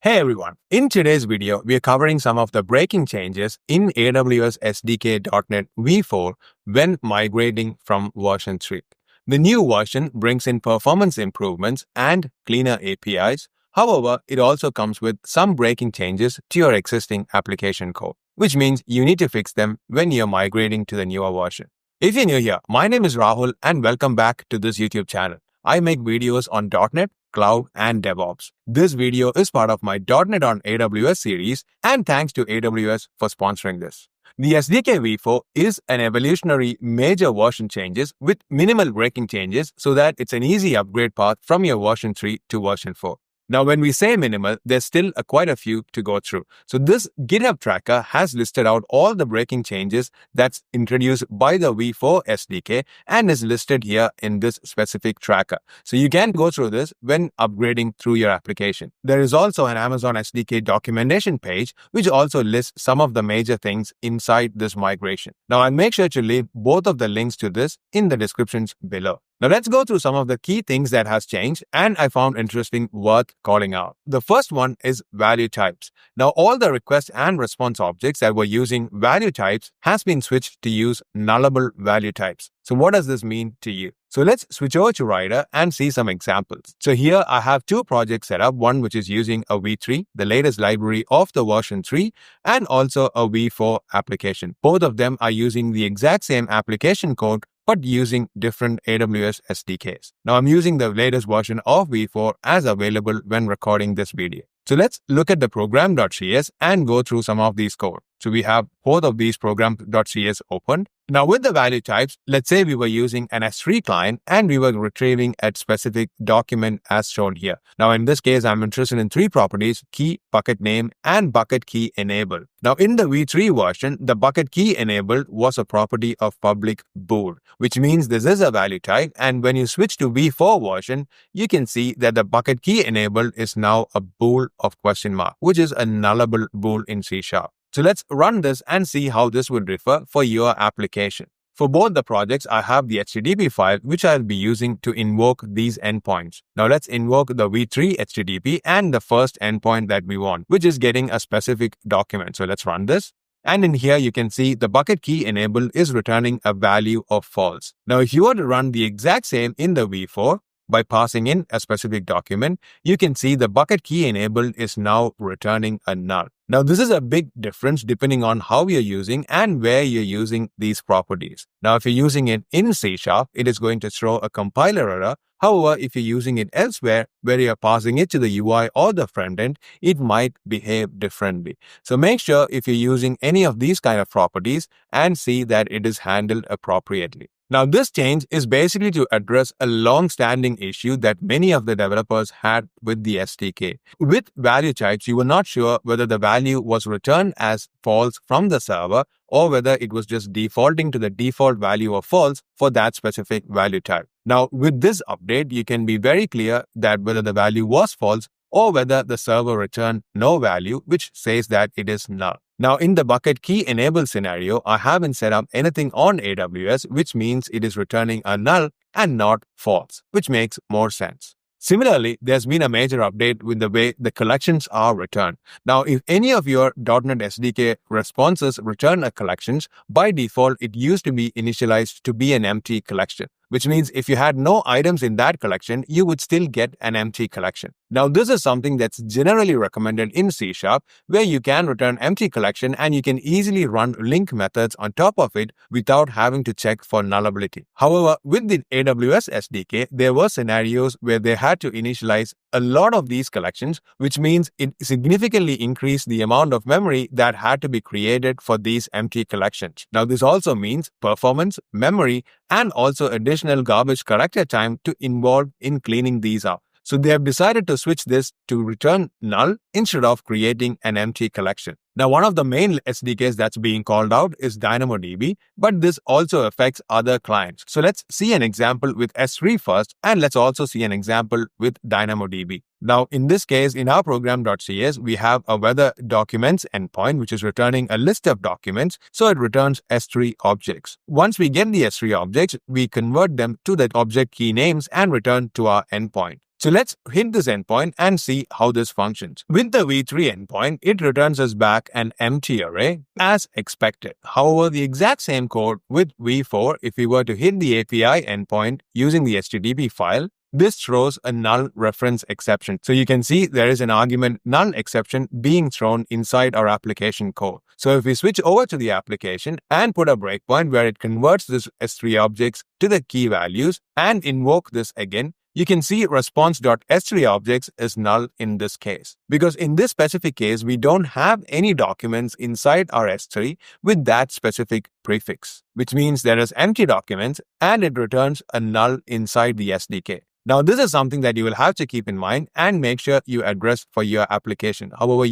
Hey everyone, in today's video, we are covering some of the breaking changes in AWS SDK.NET V4 when migrating from version 3. The new version brings in performance improvements and cleaner APIs. However, it also comes with some breaking changes to your existing application code, which means you need to fix them when you're migrating to the newer version. If you're new here, my name is Rahul and welcome back to this YouTube channel. I make videos on .NET, Cloud, and DevOps. This video is part of my .NET on AWS series, and thanks to AWS for sponsoring this. The SDK V4 is an evolutionary major version changes with minimal breaking changes so that it's an easy upgrade path from your version 3 to version 4. Now, when we say minimal, there's still quite a few to go through. So this GitHub tracker has listed out all the breaking changes that's introduced by the V4 SDK and is listed here in this specific tracker. So you can go through this when upgrading through your application. There is also an Amazon SDK documentation page, which also lists some of the major things inside this migration. Now, I'll make sure to leave both of the links to this in the descriptions below. Now let's go through some of the key things that has changed and I found interesting worth calling out. The first one is value types. Now all the request and response objects that were using value types has been switched to use nullable value types. So what does this mean to you? So let's switch over to Rider and see some examples. So here I have two projects set up, one which is using a V3, the latest library of the version 3, and also a V4 application. Both of them are using the exact same application code but using different AWS SDKs. Now I'm using the latest version of V4 as available when recording this video. So let's look at the program.cs and go through some of these code. So we have both of these program.cs opened. Now with the value types, let's say we were using an S3 client and we were retrieving a specific document as shown here. Now in this case, I'm interested in three properties: key, bucket name, and bucket key enabled. Now in the V3 version, the bucket key enabled was a property of public bool, which means this is a value type. And when you switch to V4 version, you can see that the bucket key enabled is now a bool of question mark, which is a nullable bool in C#. So let's run this and see how this would differ for your application. For both the projects, I have the HTTP file, which I'll be using to invoke these endpoints. Now let's invoke the V3 HTTP and the first endpoint that we want, which is getting a specific document. So let's run this. And in here, you can see the bucket key enabled is returning a value of false. Now, if you were to run the exact same in the V4, by passing in a specific document, you can see the bucket key enabled is now returning a null. Now, this is a big difference depending on how you're using and where you're using these properties. Now, if you're using it in C#, it is going to throw a compiler error. However, if you're using it elsewhere, where you're passing it to the UI or the front end, it might behave differently. So make sure if you're using any of these kind of properties and see that it is handled appropriately. Now, this change is basically to address a long-standing issue that many of the developers had with the SDK. With value types, you were not sure whether the value was returned as false from the server or whether it was just defaulting to the default value of false for that specific value type. Now, with this update, you can be very clear that whether the value was false or whether the server returned no value, which says that it is null. Now, in the bucket key enable scenario, I haven't set up anything on AWS, which means it is returning a null and not false, which makes more sense. Similarly, there's been a major update with the way the collections are returned. Now, if any of your .NET SDK responses return a collections, by default, it used to be initialized to be an empty collection, which means if you had no items in that collection, you would still get an empty collection. Now, this is something that's generally recommended in C#, where you can return empty collection and you can easily run link methods on top of it without having to check for nullability. However, with the AWS SDK, there were scenarios where they had to initialize a lot of these collections, which means it significantly increased the amount of memory that had to be created for these empty collections. Now, this also means performance, memory, and also additional garbage collector time to involve in cleaning these up. So they have decided to switch this to return null instead of creating an empty collection. Now, one of the main SDKs that's being called out is DynamoDB, but this also affects other clients. So let's see an example with S3 first, and let's also see an example with DynamoDB. Now, in this case, in our program.cs, we have a weather documents endpoint, which is returning a list of documents. So it returns S3 objects. Once we get the S3 objects, we convert them to the object key names and return to our endpoint. So let's hit this endpoint and see how this functions. With the V3 endpoint, it returns us back an empty array as expected. However, the exact same code with V4, if we were to hit the API endpoint using the HTTP file, this throws a null reference exception. So you can see there is an argument null exception being thrown inside our application code. So if we switch over to the application and put a breakpoint where it converts this S3 objects to the key values and invoke this again, you can see response.s3 objects is null in this case. Because in this specific case, we don't have any documents inside our S3 with that specific prefix, which means there is empty documents and it returns a null inside the SDK. Now, this is something that you will have to keep in mind and make sure you address for your application. However,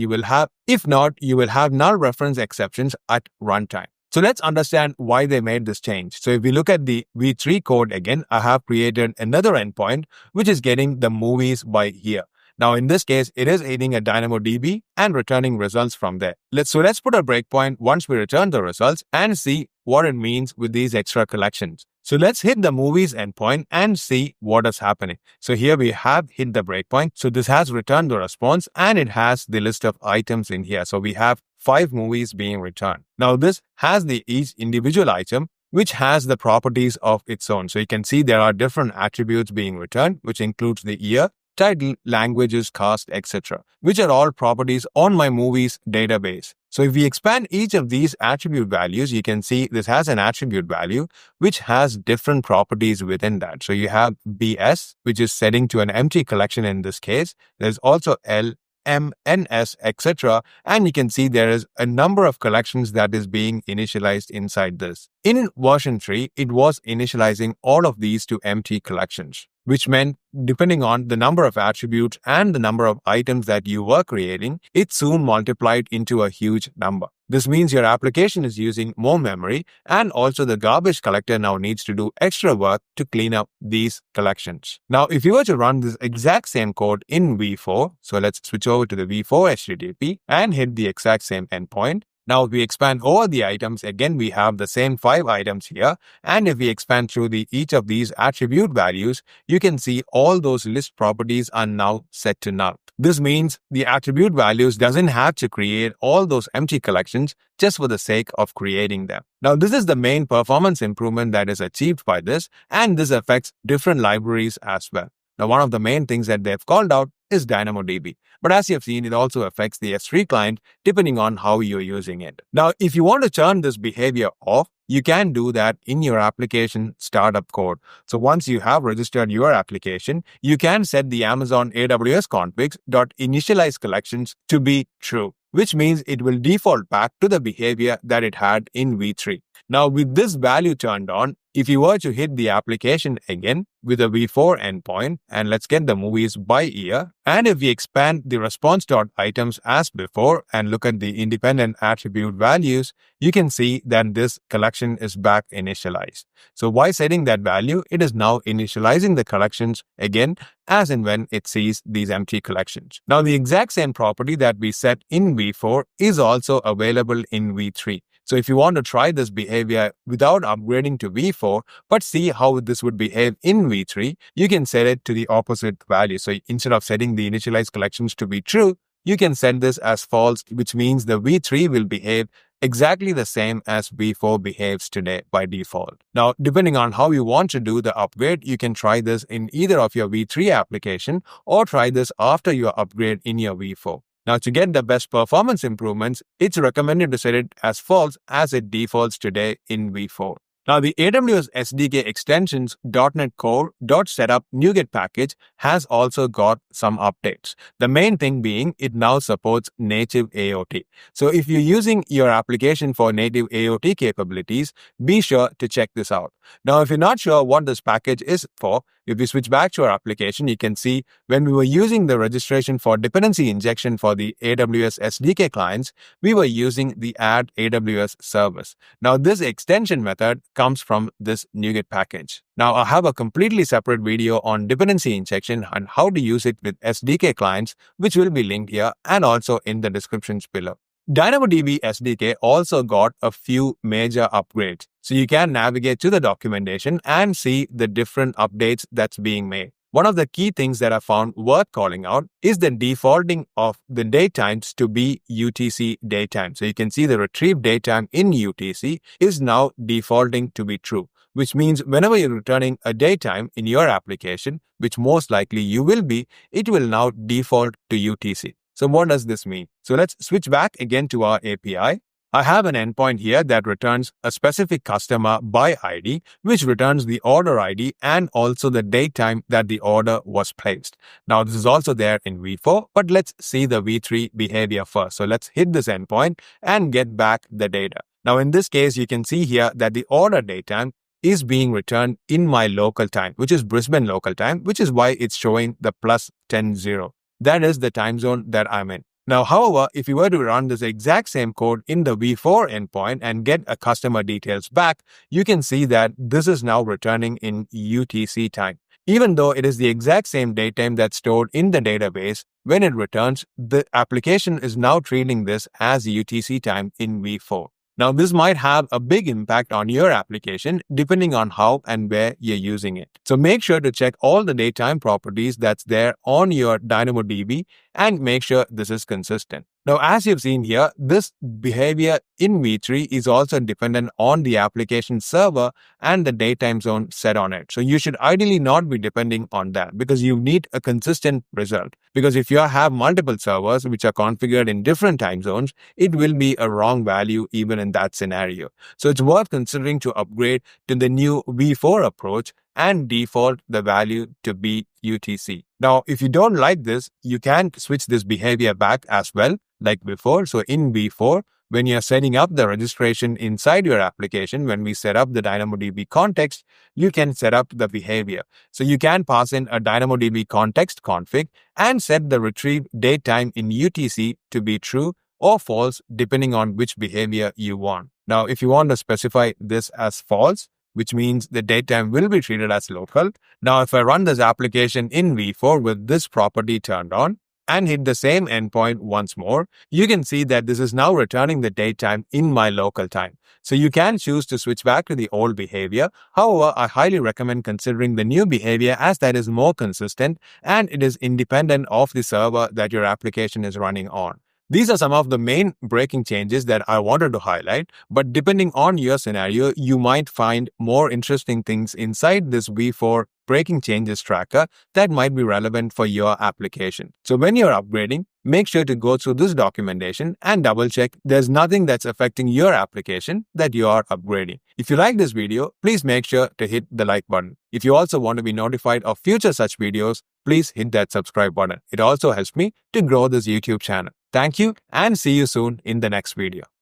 if not, you will have null reference exceptions at runtime. So let's understand why they made this change. So if we look at the V3 code again, I have created another endpoint, which is getting the movies by here. Now, in this case, it is adding a DynamoDB and returning results from there. Let's put a breakpoint once we return the results and see what it means with these extra collections. So let's hit the movies endpoint and see what is happening. So here we have hit the breakpoint. So this has returned the response and it has the list of items in here. So we have 5 movies being returned. Now this has each individual item which has the properties of its own. So you can see there are different attributes being returned, which includes the year, title, languages, cast, etc., which are all properties on my movies database. So if we expand each of these attribute values, you can see this has an attribute value which has different properties within that. So you have BS, which is setting to an empty collection in this case. There's also L, M, NS, etc. And you can see there is a number of collections that is being initialized inside this. In version 3, it was initializing all of these to empty collections, which meant depending on the number of attributes and the number of items that you were creating, it soon multiplied into a huge number. This means your application is using more memory and also the garbage collector now needs to do extra work to clean up these collections. Now, if you were to run this exact same code in V4, so let's switch over to the V4 HTTP and hit the exact same endpoint. Now, if we expand over the items, again, we have the same 5 items here. And if we expand through each of these attribute values, you can see all those list properties are now set to null. This means the attribute values doesn't have to create all those empty collections just for the sake of creating them. Now, this is the main performance improvement that is achieved by this, and this affects different libraries as well. Now, one of the main things that they've called out is DynamoDB. But as you have seen, it also affects the S3 client depending on how you're using it. Now, if you want to turn this behavior off, you can do that in your application startup code. So once you have registered your application, you can set the Amazon AWS configs.initialize collections to be true, which means it will default back to the behavior that it had in V3. Now, with this value turned on, if you were to hit the application again with a V4 endpoint, and let's get the movies by year, and if we expand the response.items as before and look at the independent attribute values, you can see that this collection is back initialized. So by setting that value, it is now initializing the collections again as and when it sees these empty collections. Now, the exact same property that we set in V4 is also available in V3. So if you want to try this behavior without upgrading to V4, but see how this would behave in V3, you can set it to the opposite value. So instead of setting the initialized collections to be true, you can set this as false, which means the V3 will behave exactly the same as V4 behaves today by default. Now, depending on how you want to do the upgrade, you can try this in either of your V3 application or try this after your upgrade in your V4. Now, to get the best performance improvements, it's recommended to set it as false as it defaults today in V4. Now, the AWS SDK extensions .NET Core .setup NuGet package has also got some updates. The main thing being it now supports native AOT. So if you're using your application for native AOT capabilities, be sure to check this out. Now, if you're not sure what this package is for, if we switch back to our application, you can see when we were using the registration for dependency injection for the AWS SDK clients, we were using the add AWS service. Now, this extension method comes from this NuGet package. Now, I have a completely separate video on dependency injection and how to use it with SDK clients, which will be linked here and also in the descriptions below. DynamoDB SDK also got a few major upgrades. So you can navigate to the documentation and see the different updates that's being made. one of the key things that I found worth calling out is the defaulting of the date times to be UTC date time. So you can see the retrieve date time in UTC is now defaulting to be true, which means whenever you're returning a date time in your application, which most likely you will be, it will now default to UTC. So what does this mean? So let's switch back again to our API. I have an endpoint here that returns a specific customer by ID, which returns the order ID and also the date time that the order was placed. Now, this is also there in V4, but let's see the V3 behavior first. So let's hit this endpoint and get back the data. Now, in this case, you can see here that the order date time is being returned in my local time, which is Brisbane local time, which is why it's showing the plus 10:0. That is the time zone that I'm in. Now, however, if you were to run this exact same code in the V4 endpoint and get a customer details back, you can see that this is now returning in UTC time. Even though it is the exact same date time that's stored in the database, when it returns, the application is now treating this as UTC time in V4. Now, this might have a big impact on your application depending on how and where you're using it. So make sure to check all the datetime properties that's there on your DynamoDB and make sure this is consistent. Now, as you've seen here, this behavior in V3 is also dependent on the application server and the datetime zone set on it. So you should ideally not be depending on that because you need a consistent result. Because if you have multiple servers which are configured in different time zones, it will be a wrong value even in that scenario. So it's worth considering to upgrade to the new V4 approach and default the value to be UTC. Now, if you don't like this, you can switch this behavior back as well, like before. So in V4, when you're setting up the registration inside your application, when we set up the DynamoDB context, you can set up the behavior. So you can pass in a DynamoDB context config and set the retrieve date time in UTC to be true or false, depending on which behavior you want. Now, if you want to specify this as false, which means the date time will be treated as local. Now, if I run this application in V4 with this property turned on and hit the same endpoint once more, you can see that this is now returning the date time in my local time. So you can choose to switch back to the old behavior. However, I highly recommend considering the new behavior as that is more consistent and it is independent of the server that your application is running on. These are some of the main breaking changes that I wanted to highlight, but depending on your scenario, you might find more interesting things inside this V4 breaking changes tracker that might be relevant for your application. So when you're upgrading, make sure to go through this documentation and double check there's nothing that's affecting your application that you are upgrading. If you like this video, please make sure to hit the like button. If you also want to be notified of future such videos, please hit that subscribe button. It also helps me to grow this YouTube channel. Thank you and see you soon in the next video.